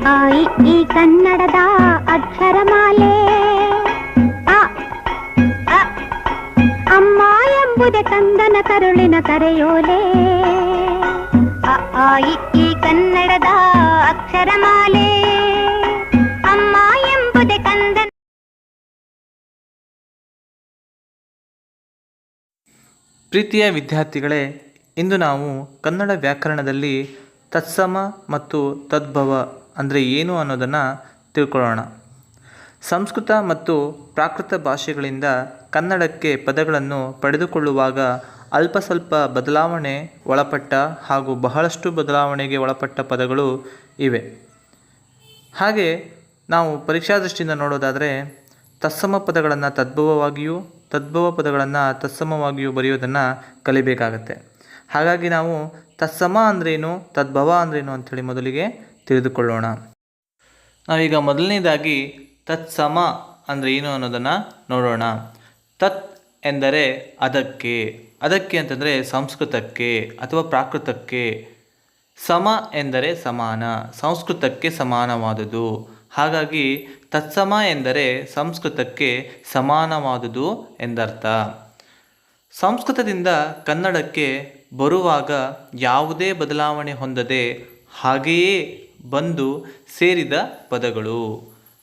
ಆ ಈ ಕನ್ನಡದ ಅಕ್ಷರಮಾಲೆ ಅ ಅ ಅಮ್ಮ ಎಂಬುದೇ ಕಂದನ ಕರುಳಿನ ಕರೆಯೋಲೆ. ಅ ಆ ಈ ಕನ್ನಡದ ಅಕ್ಷರಮಾಲೆ ಅಮ್ಮ ಎಂಬುದೇ ಕಂದನ. ಪ್ರೀತಿಯ ವಿದ್ಯಾರ್ಥಿಗಳೇ, ಇಂದು ನಾವು ಕನ್ನಡ ವ್ಯಾಕರಣದಲ್ಲಿ ತತ್ಸಮ ಮತ್ತು ತದ್ಭವ ಅಂದರೆ ಏನು ಅನ್ನೋದನ್ನು ತಿಳ್ಕೊಳ್ಳೋಣ. ಸಂಸ್ಕೃತ ಮತ್ತು ಪ್ರಾಕೃತ ಭಾಷೆಗಳಿಂದ ಕನ್ನಡಕ್ಕೆ ಪದಗಳನ್ನು ಪಡೆದುಕೊಳ್ಳುವಾಗ ಅಲ್ಪ ಸ್ವಲ್ಪ ಬದಲಾವಣೆ ಒಳಪಟ್ಟ ಹಾಗೂ ಬಹಳಷ್ಟು ಬದಲಾವಣೆಗೆ ಒಳಪಟ್ಟ ಪದಗಳು ಇವೆ. ಹಾಗೆ ನಾವು ಪರೀಕ್ಷಾ ದೃಷ್ಟಿಯಿಂದ ನೋಡೋದಾದರೆ ತತ್ಸಮ ಪದಗಳನ್ನು ತದ್ಭವವಾಗಿಯೂ ತದ್ಭವ ಪದಗಳನ್ನು ತತ್ಸಮವಾಗಿಯೂ ಬರೆಯೋದನ್ನು ಕಲಿಬೇಕಾಗತ್ತೆ. ಹಾಗಾಗಿ ನಾವು ತತ್ಸಮ ಅಂದ್ರೇನು, ತದ್ಭವ ಅಂದ್ರೇನು ಅಂಥೇಳಿ ಮೊದಲಿಗೆ ತಿಳಿದುಕೊಳ್ಳೋಣ. ನಾವೀಗ ಮೊದಲನೇದಾಗಿ ತತ್ಸಮ ಅಂದರೆ ಏನು ಅನ್ನೋದನ್ನು ನೋಡೋಣ. ತತ್ ಎಂದರೆ ಅದಕ್ಕೆ, ಅದಕ್ಕೆ ಅಂತಂದರೆ ಸಂಸ್ಕೃತಕ್ಕೆ ಅಥವಾ ಪ್ರಾಕೃತಕ್ಕೆ. ಸಮ ಎಂದರೆ ಸಮಾನ, ಸಂಸ್ಕೃತಕ್ಕೆ ಸಮಾನವಾದುದು. ಹಾಗಾಗಿ ತತ್ಸಮ ಎಂದರೆ ಸಂಸ್ಕೃತಕ್ಕೆ ಸಮಾನವಾದುದು ಎಂದರ್ಥ. ಸಂಸ್ಕೃತದಿಂದ ಕನ್ನಡಕ್ಕೆ ಬರುವಾಗ ಯಾವುದೇ ಬದಲಾವಣೆ ಹೊಂದದೆ ಹಾಗೆಯೇ ಬಂದು ಸೇರಿದ ಪದಗಳು.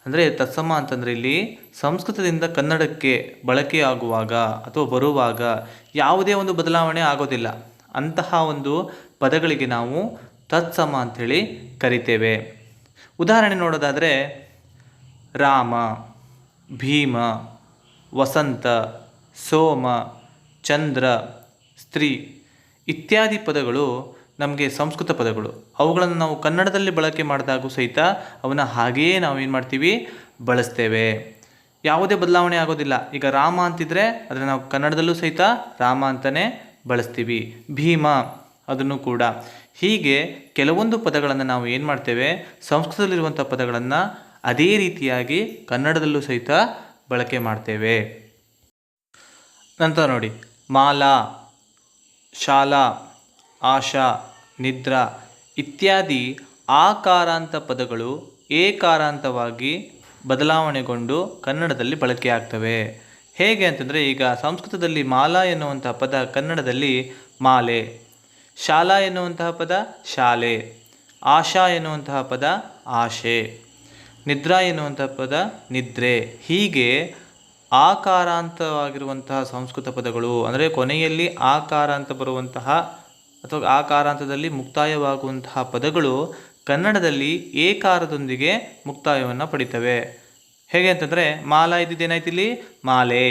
ಅಂದರೆ ತತ್ಸಮ ಅಂತಂದರೆ ಇಲ್ಲಿ ಸಂಸ್ಕೃತದಿಂದ ಕನ್ನಡಕ್ಕೆ ಬಳಕೆಯಾಗುವಾಗ ಅಥವಾ ಬರುವಾಗ ಯಾವುದೇ ಒಂದು ಬದಲಾವಣೆ ಆಗೋದಿಲ್ಲ. ಅಂತಹ ಒಂದು ಪದಗಳಿಗೆ ನಾವು ತತ್ಸಮ ಅಂಥೇಳಿ ಕರಿತೇವೆ. ಉದಾಹರಣೆ ನೋಡೋದಾದರೆ ರಾಮ, ಭೀಮ, ವಸಂತ, ಸೋಮ, ಚಂದ್ರ, ಸ್ತ್ರೀ ಇತ್ಯಾದಿ ಪದಗಳು ನಮಗೆ ಸಂಸ್ಕೃತ ಪದಗಳು. ಅವುಗಳನ್ನು ನಾವು ಕನ್ನಡದಲ್ಲಿ ಬಳಕೆ ಮಾಡಿದಾಗೂ ಸಹಿತ ಅವನ್ನ ಹಾಗೆಯೇ ನಾವು ಏನು ಮಾಡ್ತೀವಿ, ಬಳಸ್ತೇವೆ. ಯಾವುದೇ ಬದಲಾವಣೆ ಆಗೋದಿಲ್ಲ. ಈಗ ರಾಮ ಅಂತಿದ್ರೆ ಅದನ್ನು ನಾವು ಕನ್ನಡದಲ್ಲೂ ಸಹಿತ ರಾಮ ಅಂತಲೇ ಬಳಸ್ತೀವಿ. ಭೀಮ ಅದನ್ನು ಕೂಡ. ಹೀಗೆ ಕೆಲವೊಂದು ಪದಗಳನ್ನು ನಾವು ಏನು ಮಾಡ್ತೇವೆ, ಸಂಸ್ಕೃತದಲ್ಲಿರುವಂಥ ಪದಗಳನ್ನು ಅದೇ ರೀತಿಯಾಗಿ ಕನ್ನಡದಲ್ಲೂ ಸಹಿತ ಬಳಕೆ ಮಾಡ್ತೇವೆ. ನಂತರ ನೋಡಿ, ಮಾಲಾ, ಶಾಲಾ, ಆಶಾ, ನಿದ್ರಾ ಇತ್ಯಾದಿ ಆಕಾರಾಂತ ಪದಗಳು ಏಕಾರಾಂತವಾಗಿ ಬದಲಾವಣೆಗೊಂಡು ಕನ್ನಡದಲ್ಲಿ ಬಳಕೆಯಾಗ್ತವೆ. ಹೇಗೆ ಅಂತಂದರೆ, ಈಗ ಸಂಸ್ಕೃತದಲ್ಲಿ ಮಾಲಾ ಎನ್ನುವಂತಹ ಪದ ಕನ್ನಡದಲ್ಲಿ ಮಾಲೆ, ಶಾಲಾ ಎನ್ನುವಂತಹ ಪದ ಶಾಲೆ, ಆಶಾ ಎನ್ನುವಂತಹ ಪದ ಆಶೆ, ನಿದ್ರಾ ಎನ್ನುವಂತಹ ಪದ ನಿದ್ರೆ. ಹೀಗೆ ಆಕಾರಾಂತವಾಗಿರುವಂತಹ ಸಂಸ್ಕೃತ ಪದಗಳು ಅಂದರೆ ಕೊನೆಯಲ್ಲಿ ಆಕಾರ ಅಂತ ಬರುವಂತಹ ಅಥವಾ ಆಕಾರಾಂತದಲ್ಲಿ ಮುಕ್ತಾಯವಾಗುವಂತಹ ಪದಗಳು ಕನ್ನಡದಲ್ಲಿ ಏಕಾರದೊಂದಿಗೆ ಮುಕ್ತಾಯವನ್ನು ಪಡಿತವೆ. ಹೇಗೆ ಅಂತಂದರೆ, ಮಾಲಾ ಇದ್ದಿದ್ದೇನಾಯ್ತು ಇಲ್ಲಿ ಮಾಲೆ,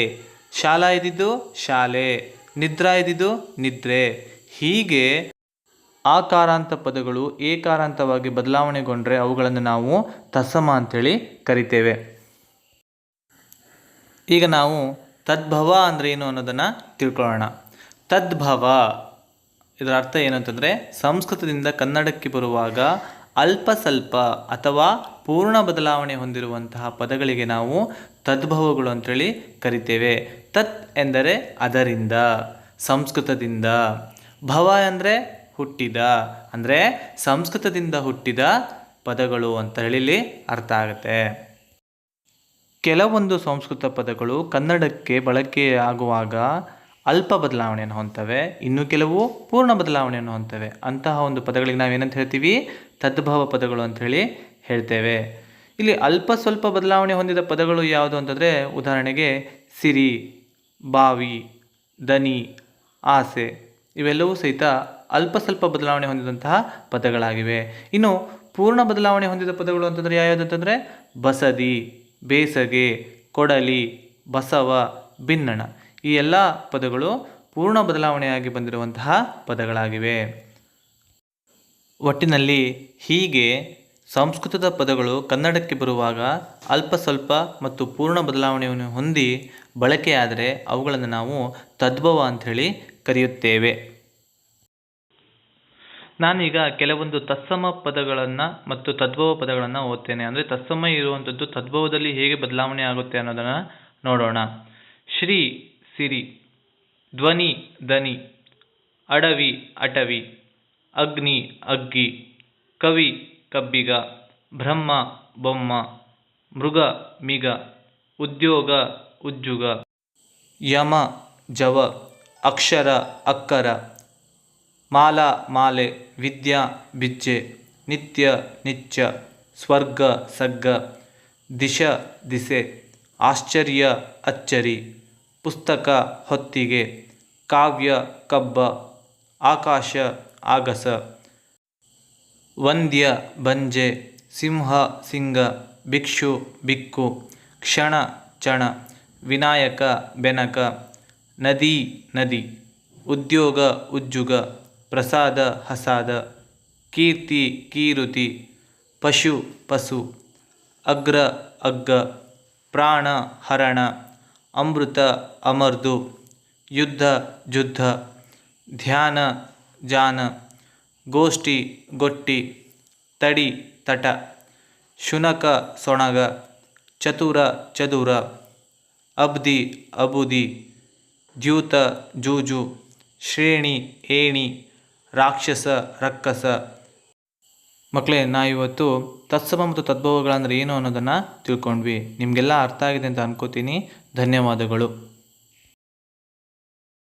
ಶಾಲಾ ಇದ್ದಿದ್ದು ಶಾಲೆ, ನಿದ್ರಾ ಇದ್ದಿದ್ದು ನಿದ್ರೆ. ಹೀಗೆ ಆಕಾರಾಂತ ಪದಗಳು ಏಕಾರಾಂತವಾಗಿ ಬದಲಾವಣೆಗೊಂಡ್ರೆ ಅವುಗಳನ್ನು ನಾವು ತತ್ಸಮ ಅಂಥೇಳಿ ಕರಿತೇವೆ. ಈಗ ನಾವು ತದ್ಭವ ಅಂದರೆ ಏನು ಅನ್ನೋದನ್ನು ತಿಳ್ಕೊಳ್ಳೋಣ. ತದ್ಭವ ಇದರ ಅರ್ಥ ಏನು ಅಂತಂದರೆ, ಸಂಸ್ಕೃತದಿಂದ ಕನ್ನಡಕ್ಕೆ ಬರುವಾಗ ಅಲ್ಪ ಸ್ವಲ್ಪ ಅಥವಾ ಪೂರ್ಣ ಬದಲಾವಣೆ ಹೊಂದಿರುವಂತಹ ಪದಗಳಿಗೆ ನಾವು ತದ್ಭವಗಳು ಅಂಥೇಳಿ ಕರಿತೇವೆ. ತತ್ ಎಂದರೆ ಅದರಿಂದ, ಸಂಸ್ಕೃತದಿಂದ. ಭವ ಅಂದರೆ ಹುಟ್ಟಿದ, ಅಂದರೆ ಸಂಸ್ಕೃತದಿಂದ ಹುಟ್ಟಿದ ಪದಗಳು ಅಂತ ಹೇಳಿ ಅರ್ಥ ಆಗುತ್ತೆ. ಕೆಲವೊಂದು ಸಂಸ್ಕೃತ ಪದಗಳು ಕನ್ನಡಕ್ಕೆ ಬಳಕೆಯಾಗುವಾಗ ಅಲ್ಪ ಬದಲಾವಣೆಯನ್ನು ಹೊಂದ್ತವೆ, ಇನ್ನು ಕೆಲವು ಪೂರ್ಣ ಬದಲಾವಣೆಯನ್ನು ಹೊಂದ್ತವೆ. ಅಂತಹ ಒಂದು ಪದಗಳಿಗೆ ನಾವೇನಂತ ಹೇಳ್ತೀವಿ, ತದ್ಭವ ಪದಗಳು ಅಂಥೇಳಿ ಹೇಳ್ತೇವೆ. ಇಲ್ಲಿ ಅಲ್ಪ ಸ್ವಲ್ಪ ಬದಲಾವಣೆ ಹೊಂದಿದ ಪದಗಳು ಯಾವುದು ಅಂತಂದರೆ, ಉದಾಹರಣೆಗೆ ಸಿರಿ, ಬಾವಿ, ದನಿ, ಆಸೆ ಇವೆಲ್ಲವೂ ಸಹಿತ ಅಲ್ಪ ಸ್ವಲ್ಪ ಬದಲಾವಣೆ ಹೊಂದಿದಂತಹ ಪದಗಳಾಗಿವೆ. ಇನ್ನು ಪೂರ್ಣ ಬದಲಾವಣೆ ಹೊಂದಿದ ಪದಗಳು ಅಂತಂದರೆ ಯಾವ್ಯಾವುದು ಅಂತಂದರೆ, ಬಸದಿ, ಬೇಸಗೆ, ಕೊಡಲಿ, ಬಸವ, ಬಿನ್ನಣ ಈ ಎಲ್ಲ ಪದಗಳು ಪೂರ್ಣ ಬದಲಾವಣೆಯಾಗಿ ಬಂದಿರುವಂತಹ ಪದಗಳಾಗಿವೆ. ಒಟ್ಟಿನಲ್ಲಿ ಹೀಗೆ ಸಂಸ್ಕೃತದ ಪದಗಳು ಕನ್ನಡಕ್ಕೆ ಬರುವಾಗ ಅಲ್ಪ ಸ್ವಲ್ಪ ಮತ್ತು ಪೂರ್ಣ ಬದಲಾವಣೆಯನ್ನು ಹೊಂದಿ ಬಳಕೆಯಾದರೆ ಅವುಗಳನ್ನು ನಾವು ತದ್ಭವ ಅಂಥೇಳಿ ಕರೆಯುತ್ತೇವೆ. ನಾನೀಗ ಕೆಲವೊಂದು ತತ್ಸಮ ಪದಗಳನ್ನು ಮತ್ತು ತದ್ಭವ ಪದಗಳನ್ನು ಓದ್ತೇನೆ. ಅಂದರೆ ತತ್ಸಮ ಇರುವಂಥದ್ದು ತದ್ಭವದಲ್ಲಿ ಹೇಗೆ ಬದಲಾವಣೆ ಆಗುತ್ತೆ ಅನ್ನೋದನ್ನು ನೋಡೋಣ. ಶ್ರೀ ಸಿರಿ, ಧ್ವನಿ ದನಿ, ಅಡವಿ ಅಟವಿ, ಅಗ್ನಿ ಅಗ್ಗಿ, ಕವಿ ಕಬ್ಬಿಗ, ಬ್ರಹ್ಮ ಬೊಮ್ಮ, ಮೃಗ ಮಿಗ, ಉದ್ಯೋಗ ಉಜ್ಜುಗ, ಯಮ ಜವ, ಅಕ್ಷರ ಅಕ್ಕರ, ಮಾಲ ಮಾಲೆ, ವಿದ್ಯಾ ಬಿಚ್ಚೆ, ನಿತ್ಯ ನಿತ್ಯ, ಸ್ವರ್ಗ ಸಗ್ಗ, ದಿಶ ದಿಸೆ, ಆಶ್ಚರ್ಯ ಅಚ್ಚರಿ, ಪುಸ್ತಕ ಹೊತ್ತಿಗೆ, ಕಾವ್ಯ ಕಬ್ಬ, ಆಕಾಶ ಆಗಸ, ವಂದ್ಯ ಬಂಜೆ, ಸಿಂಹ ಸಿಂಗ, ಭಿಕ್ಷು ಬಿಕ್ಕು, ಕ್ಷಣ ಚಣ, ವಿನಾಯಕ ಬೆನಕ, ನದಿ ನದಿ, ಉದ್ಯೋಗ ಉಜ್ಜುಗ, ಪ್ರಸಾದ ಹಸಾದ, ಕೀರ್ತಿ ಕೀರುತಿ, ಪಶು ಪಶು, ಅಗ್ರ ಅಗ್ಗ, ಪ್ರಾಣ ಹರಣ, ಅಮೃತ ಅಮರ್ದು, ಯುದ್ಧ ಜುದ್ಧ, ಧ್ಯಾನ ಜಾನ, ಗೋಷ್ಠಿ ಗೊಟ್ಟಿ, ತಡಿ ತಟ, ಶುನಕ ಸೊಣಗ, ಚತುರ ಚದುರ, ಅಬ್ದಿ ಅಬುದಿ, ದ್ಯೂತ ಜೂಜು, ಶ್ರೇಣಿ ಏಣಿ, ರಾಕ್ಷಸ ರಕ್ಕಸ. ಮಕ್ಕಳೇ, ನಾವಿವತ್ತು ತತ್ಸಮ ಮತ್ತು ತದ್ಭವಗಳಂದ್ರೆ ಏನು ಅನ್ನೋದನ್ನು ತಿಳ್ಕೊಂಡ್ವಿ. ನಿಮಗೆಲ್ಲ ಅರ್ಥ ಆಗಿದೆ ಅಂತ ಅನ್ಕೋತೀನಿ. ಧನ್ಯವಾದಗಳು.